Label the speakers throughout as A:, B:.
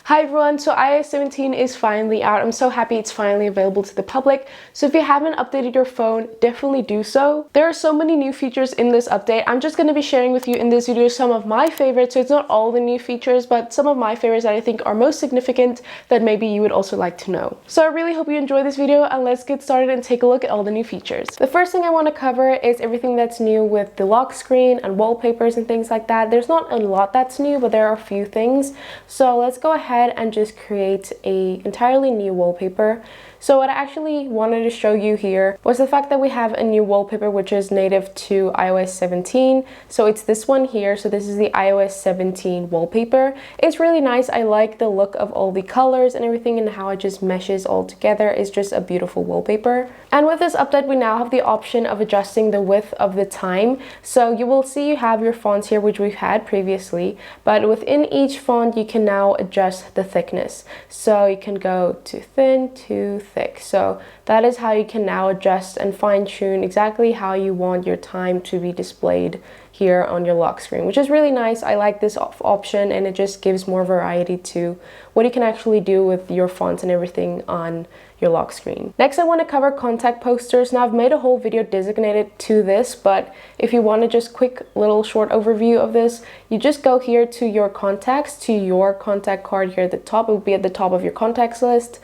A: Hi everyone, so iOS 17 is finally out. I'm so happy it's finally available to the public. So if you haven't updated your phone, definitely do so. There are so many new features in this update. I'm just going to be sharing with you in this video some of my favorites. So it's not all the new features, but some of my favorites that I think are most significant that maybe you would also like to know. So I really hope you enjoy this video, and let's get started and take a look at all the new features. The first thing I want to cover is everything that's new with the lock screen and wallpapers and things like that. There's not a lot that's new, but there are a few things. So let's go ahead and just create a entirely new wallpaper. So what I actually wanted to show you here was the fact that we have a new wallpaper which is native to iOS 17. So it's this one here. So this is the iOS 17 wallpaper. It's really nice. I like the look of all the colors and everything and how it just meshes all together. It's just a beautiful wallpaper. And with this update, we now have the option of adjusting the width of the time. So you will see you have your fonts here, which we've had previously, but within each font you can now adjust the thickness. So you can go to thin to thick. So that is how you can now adjust and fine-tune exactly how you want your time to be displayed here on your lock screen, which is really nice. I like this option, and it just gives more variety to what you can actually do with your fonts and everything on your lock screen. Next, I want to cover contact posters. Now, I've made a whole video designated to this, but if you want to just quick little short overview of this, you just go here to your contacts, to your contact card here at the top. It will be at the top of your contacts list.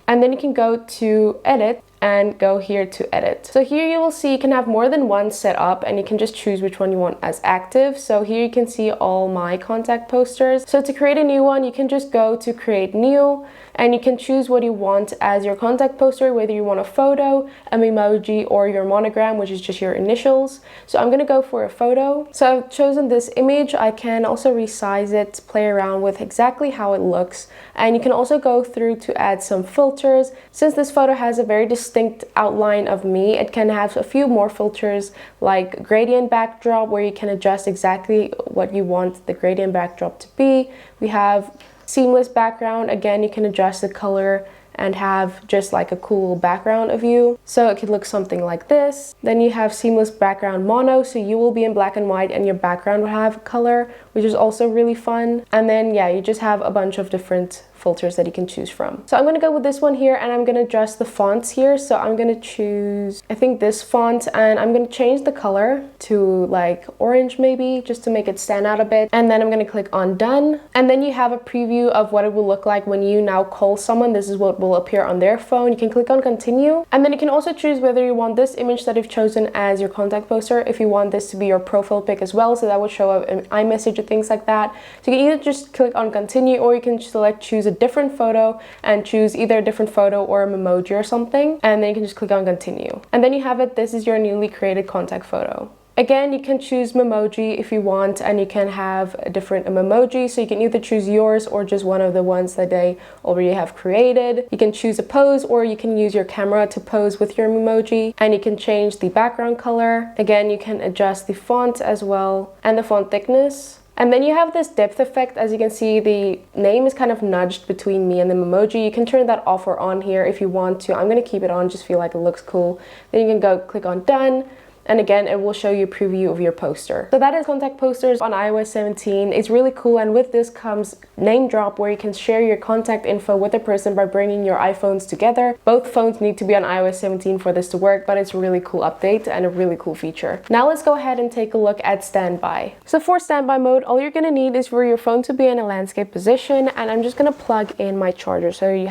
A: And then you can go to edit and go here to edit. So here you will see you can have more than one set up, and you can just choose which one you want as active. So here you can see all my contact posters. So to create a new one, you can just go to create new, and you can choose what you want as your contact poster, whether you want a photo, an emoji, or your monogram, which is just your initials. So I'm gonna go for a photo. So I've chosen this image. I can also resize it, play around with exactly how it looks. And you can also go through to add some filters. Since this photo has a very distinct outline of me, it can have a few more filters like gradient backdrop, where you can adjust exactly what you want the gradient backdrop to be. We have seamless background. Again, you can adjust the color and have just like a cool background of you. So it could look something like this. Then you have seamless background mono, so you will be in black and white and your background will have color, which is also really fun. And then yeah, you just have a bunch of different filters that you can choose from. So I'm going to go with this one here, and I'm going to adjust the fonts here. So I'm going to choose, I think, this font, and I'm going to change the color to like orange maybe, just to make it stand out a bit. And then I'm going to click on done. And then you have a preview of what it will look like when you now call someone. This is what will appear on their phone. You can click on continue, and then you can also choose whether you want this image that you've chosen as your contact poster, if you want this to be your profile pic as well, so that would show up in iMessage or things like that. So you can either just click on continue, or you can choose a different photo and choose either a different photo or an emoji or something, and then you can just click on continue. And then you have it, this is your newly created contact photo. Again, you can choose memoji if you want, and you can have a different memoji, so you can either choose yours or just one of the ones that they already have created. You can choose a pose, or you can use your camera to pose with your memoji, and you can change the background color. Again, you can adjust the font as well and the font thickness. And then you have this depth effect. As you can see, the name is kind of nudged between me and the emoji. You can turn that off or on here if you want to. I'm going to keep it on, just feel like it looks cool. Then you can go click on done. And again, it will show you a preview of your poster. So that is contact posters on iOS 17. It's really cool, and with this comes name drop, where you can share your contact info with a person by bringing your iPhones together. Both phones need to be on iOS 17 for this to work, but it's a really cool update and a really cool feature. Now let's go ahead and take a look at standby. So for standby mode, all you're gonna need is for your phone to be in a landscape position, and I'm just gonna plug in my charger. So your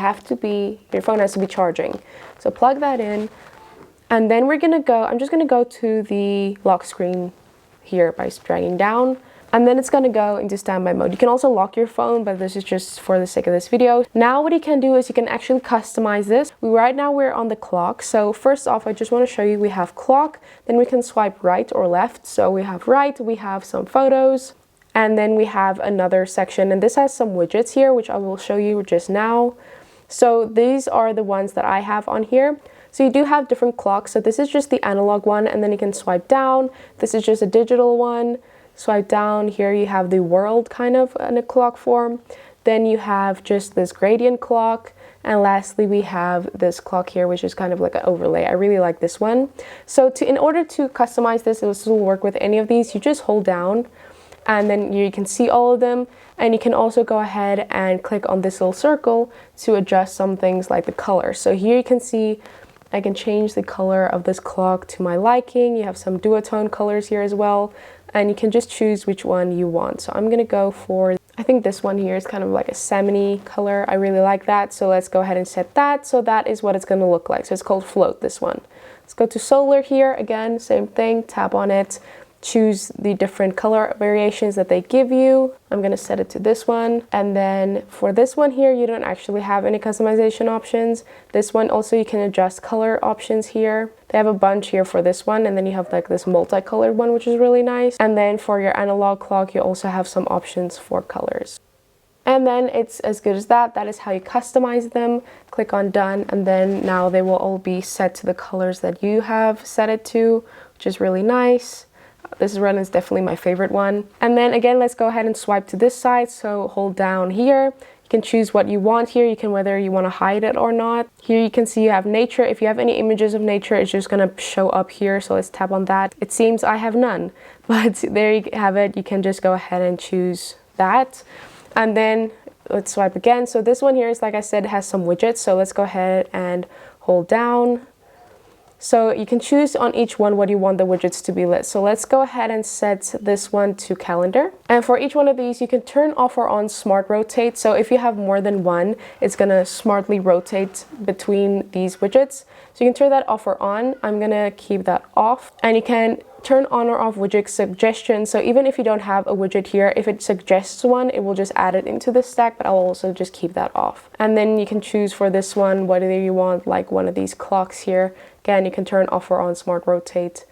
A: phone has to be charging. So plug that in. And then I'm just gonna go to the lock screen here by dragging down, and then it's gonna go into standby mode. You can also lock your phone, but this is just for the sake of this video. Now what you can do is you can actually customize this. Right now we're on the clock. So first off, I just wanna show you we have clock, then we can swipe right or left. So we have right, we have some photos, and then we have another section, and this has some widgets here, which I will show you just now. So these are the ones that I have on here. So you do have different clocks. So this is just the analog one, and then you can swipe down. This is just a digital one. Swipe down, here you have the world kind of in a clock form. Then you have just this gradient clock. And lastly, we have this clock here, which is kind of like an overlay. I really like this one. So in order to customize this will work with any of these, you just hold down and then you can see all of them. And you can also go ahead and click on this little circle to adjust some things like the color. So here you can see I can change the color of this clock to my liking. You have some duotone colors here as well, and you can just choose which one you want. So I'm gonna go for, I think this one here is kind of like a salmon-y color. I really like that, so let's go ahead and set that. So that is what it's gonna look like. So it's called Float, this one. Let's go to solar here. Again, same thing, tap on it. Choose the different color variations that they give you. I'm gonna set it to this one. And then for this one here, you don't actually have any customization options. This one also, you can adjust color options here. They have a bunch here for this one, and then you have like this multicolored one, which is really nice. And then for your analog clock, you also have some options for colors. And then it's as good as that. That is how you customize them. Click on done, and then now they will all be set to the colors that you have set it to, which is really nice. This one is definitely my favorite one. And then again, let's go ahead and swipe to this side. So hold down here. You can choose what you want here. You can whether you want to hide it or not. Here you can see you have nature. If you have any images of nature, it's just going to show up here. So let's tap on that. It seems I have none, but there you have it. You can just go ahead and choose that. And then let's swipe again. So this one here is, like I said, has some widgets. So let's go ahead and hold down. So you can choose on each one what you want the widgets to be lit. So let's go ahead and set this one to calendar. And for each one of these, you can turn off or on smart rotate. So if you have more than one, it's gonna smartly rotate between these widgets. So you can turn that off or on. I'm gonna keep that off. And you can turn on or off widget suggestions. So even if you don't have a widget here, if it suggests one, it will just add it into the stack, but I'll also just keep that off. And then you can choose for this one, whether you want like one of these clocks here. Again, you can turn off or on smart rotate.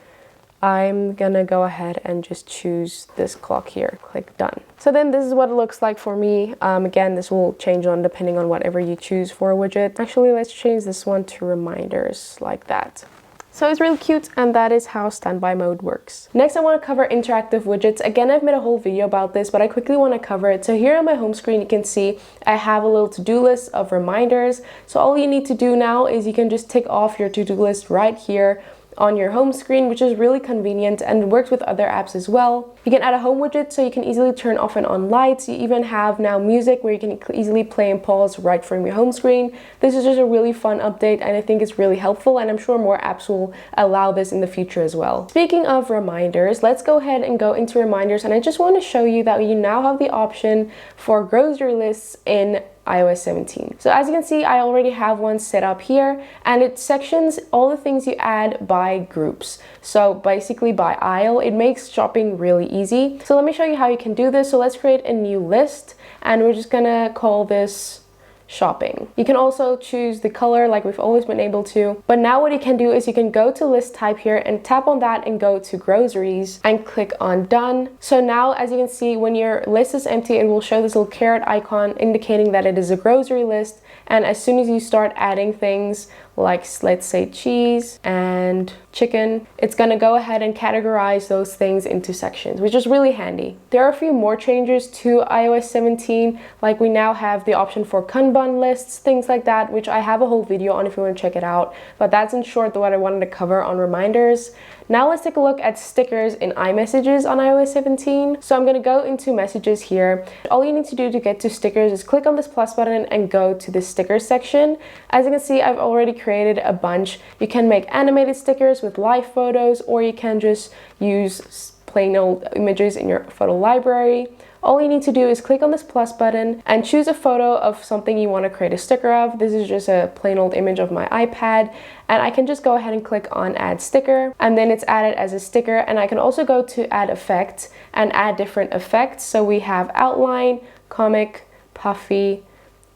A: I'm gonna go ahead and just choose this clock here. Click done. So then this is what it looks like for me. Again, this will change on depending on whatever you choose for a widget. Actually, let's change this one to reminders like that. So it's really cute, and that is how standby mode works. Next, I want to cover interactive widgets. Again, I've made a whole video about this, but I quickly want to cover it. So here on my home screen, you can see I have a little to-do list of reminders. So all you need to do now is you can just tick off your to-do list right here on your home screen, which is really convenient and works with other apps as well. You can add a home widget so you can easily turn off and on lights. You even have now music where you can easily play and pause right from your home screen. This is just a really fun update, and I think it's really helpful, and I'm sure more apps will allow this in the future as well. Speaking of reminders, let's go ahead and go into reminders, and I just want to show you that you now have the option for grocery lists in iOS 17. So as you can see, I already have one set up here, and it sections all the things you add by groups. So basically by aisle, it makes shopping really easy. So let me show you how you can do this. So let's create a new list, and we're just gonna call this shopping. You can also choose the color like we've always been able to, but now what you can do is you can go to list type here and tap on that and go to groceries and click on done. So now, as you can see, when your list is empty, it will show this little caret icon indicating that it is a grocery list. And as soon as you start adding things like, let's say, cheese and chicken, it's gonna go ahead and categorize those things into sections, which is really handy. There are a few more changes to iOS 17, like we now have the option for Kanban lists, things like that, which I have a whole video on if you want to check it out. But that's in short what I wanted to cover on reminders. Now let's take a look at stickers in iMessages on iOS 17. So I'm going to go into messages here. All you need to do to get to stickers is click on this plus button and go to the stickers section. As you can see, I've already created a bunch. You can make animated stickers with live photos, or you can just use plain old images in your photo library. All you need to do is click on this plus button and choose a photo of something you want to create a sticker of. This is just a plain old image of my iPad, and I can just go ahead and click on add sticker, and then it's added as a sticker. And I can also go to add effect and add different effects. So we have outline, comic, puffy,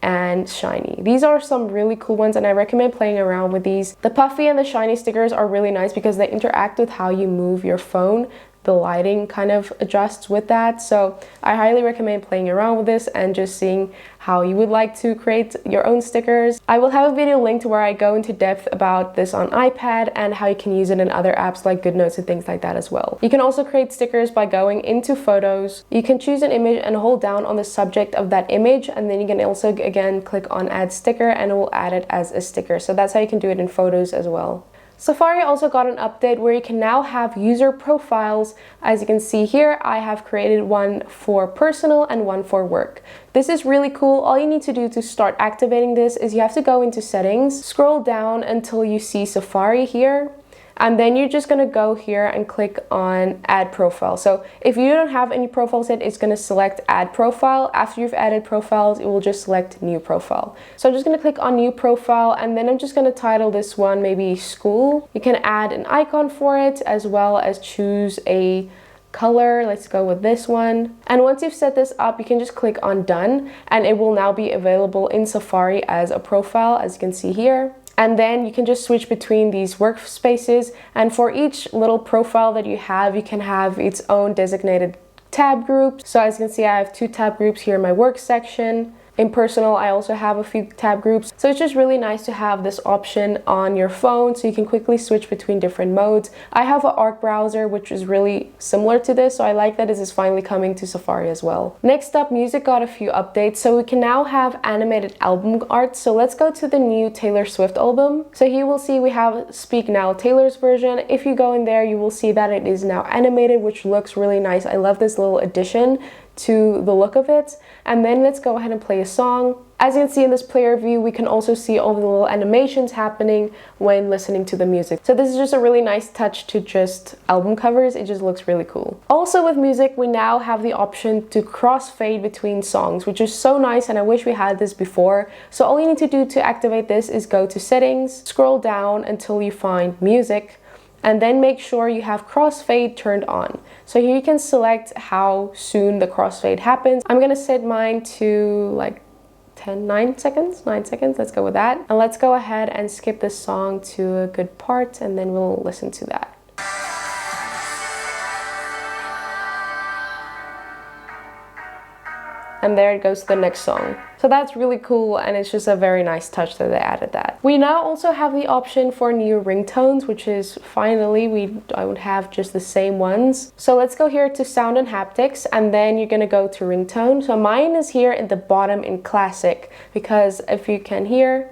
A: and shiny. These are some really cool ones, and I recommend playing around with these. The puffy and the shiny stickers are really nice because they interact with how you move your phone. The lighting kind of adjusts with that. So I highly recommend playing around with this and just seeing how you would like to create your own stickers. I will have a video linked where I go into depth about this on iPad and how you can use it in other apps like GoodNotes and things like that as well. You can also create stickers by going into photos. You can choose an image and hold down on the subject of that image, and then you can also again click on add sticker and it will add it as a sticker. So that's how you can do it in photos as well. Safari also got an update where you can now have user profiles. As you can see here, I have created one for personal and one for work. This is really cool. All you need to do to start activating this is you have to go into settings, scroll down until you see Safari here. And then you're just gonna go here and click on add profile. So if you don't have any profiles yet, it's gonna select add profile. After you've added profiles, it will just select new profile. So I'm just gonna click on new profile, and then I'm just gonna title this one maybe school. You can add an icon for it as well as choose a color. Let's go with this one. And once you've set this up, you can just click on done, and it will now be available in Safari as a profile, as you can see here. And then you can just switch between these workspaces, and for each little profile that you can have its own designated tab group. So as you can see, I have 2 tab groups here in my work section. In personal, I also have a few tab groups. So it's just really nice to have this option on your phone so you can quickly switch between different modes. I have an Arc browser, which is really similar to this, so I like that this is finally coming to Safari as well. Next up, music got a few updates. So we can now have animated album art. So let's go to the new Taylor Swift album. So here we'll see we have Speak Now Taylor's version. If you go in there, you will see that it is now animated, which looks really nice. I love this little addition to the look of it. And then let's go ahead and play a song. As you can see in this player view, we can also see all the little animations happening when listening to the music. So this is just a really nice touch to just album covers. It just looks really cool. Also with music, we now have the option to crossfade between songs, which is so nice, and I wish we had this before. So all you need to do to activate this is go to settings, scroll down until you find music, and then make sure you have crossfade turned on. So here you can select how soon the crossfade happens. I'm gonna set mine to like 9 seconds, let's go with that. And let's go ahead and skip this song to a good part, and then we'll listen to that. And there it goes to the next song. So that's really cool, and it's just a very nice touch that they added that. We now also have the option for new ringtones, which is finally, I would have just the same ones. So let's go here to sound and haptics, and then you're gonna go to ringtone. So mine is here at the bottom in classic, because if you can hear,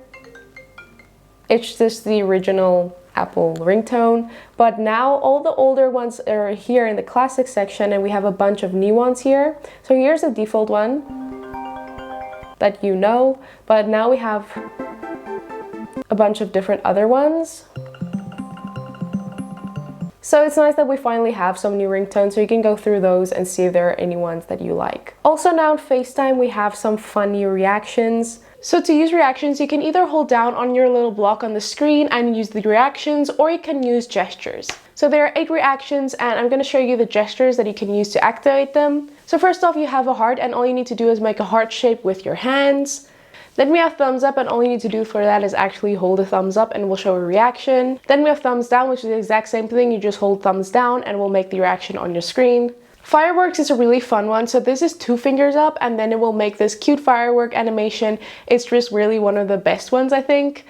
A: it's just the original Apple ringtone, but now all the older ones are here in the classic section, and we have a bunch of new ones here. So here's the default one that you know, but now we have a bunch of different other ones. So it's nice that we finally have some new ringtones, so you can go through those and see if there are any ones that you like. Also now in FaceTime, we have some fun new reactions. So to use reactions, you can either hold down on your little block on the screen and use the reactions, or you can use gestures. So there are 8 reactions, and I'm going to show you the gestures that you can use to activate them. So first off, you have a heart, and all you need to do is make a heart shape with your hands. Then we have thumbs up, and all you need to do for that is actually hold a thumbs up and we'll show a reaction. Then we have thumbs down, which is the exact same thing. You just hold thumbs down and we'll make the reaction on your screen. Fireworks is a really fun one. So this is 2 fingers up, and then it will make this cute firework animation. It's just really one of the best ones, I think.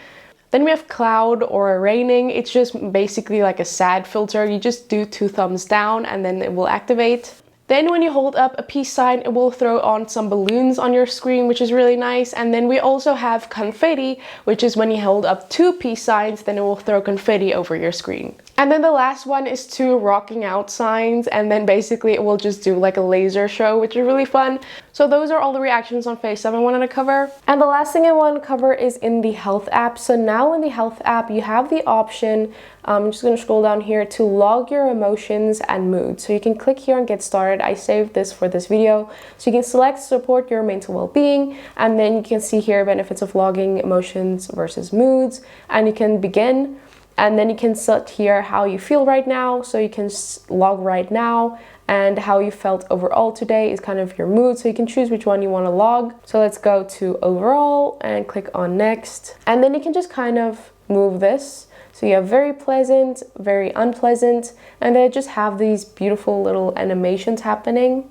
A: Then we have cloud or raining. It's just basically like a sad filter. You just do 2 thumbs down and then it will activate. Then when you hold up a peace sign, it will throw on some balloons on your screen, which is really nice. And then we also have confetti, which is when you hold up 2 peace signs, then it will throw confetti over your screen. And then the last one is 2 rocking out signs, and then basically it will just do like a laser show, which is really fun. So those are all the reactions on FaceTime I wanted to cover. And the last thing I want to cover is in the health app. So now in the health app, you have the option, I'm just going to scroll down here, to log your emotions and mood. So you can click here and get started. I saved this for this video. So you can select support your mental well-being, and then you can see here benefits of logging emotions versus moods, and you can begin. And then you can set here how you feel right now. So you can log right now, and how you felt overall today is kind of your mood. So you can choose which one you want to log. So let's go to overall and click on next. And then you can just kind of move this. So you have very pleasant, very unpleasant, and they just have these beautiful little animations happening.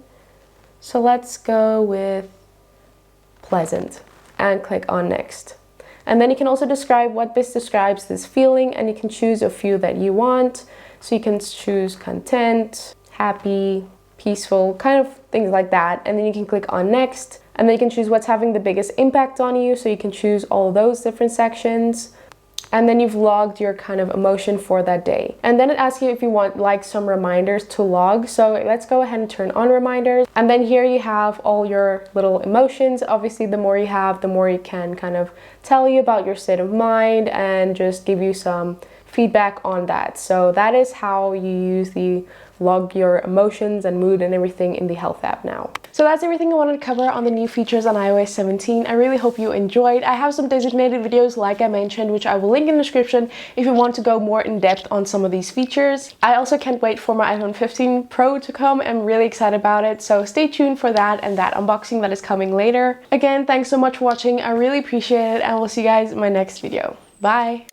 A: So let's go with pleasant and click on next. And then you can also describe what best describes this feeling, and you can choose a few that you want. So you can choose content, happy, peaceful, kind of things like that. And then you can click on next, and then you can choose what's having the biggest impact on you. So you can choose all of those different sections. and then you've logged your kind of emotion for that day. And then it asks you if you want like some reminders to log. So let's go ahead and turn on reminders. And then here you have all your little emotions. Obviously, the more you have, the more you can kind of tell you about your state of mind and just give you some feedback on that. So that is how you use the log your emotions and mood and everything in the health app now. So that's everything I wanted to cover on the new features on iOS 17. I really hope you enjoyed. I have some designated videos like I mentioned, which I will link in the description if you want to go more in depth on some of these features. I also can't wait for my iPhone 15 Pro to come. I'm really excited about it. So stay tuned for that and that unboxing that is coming later. Again, thanks so much for watching. I really appreciate it, and we'll see you guys in my next video. Bye!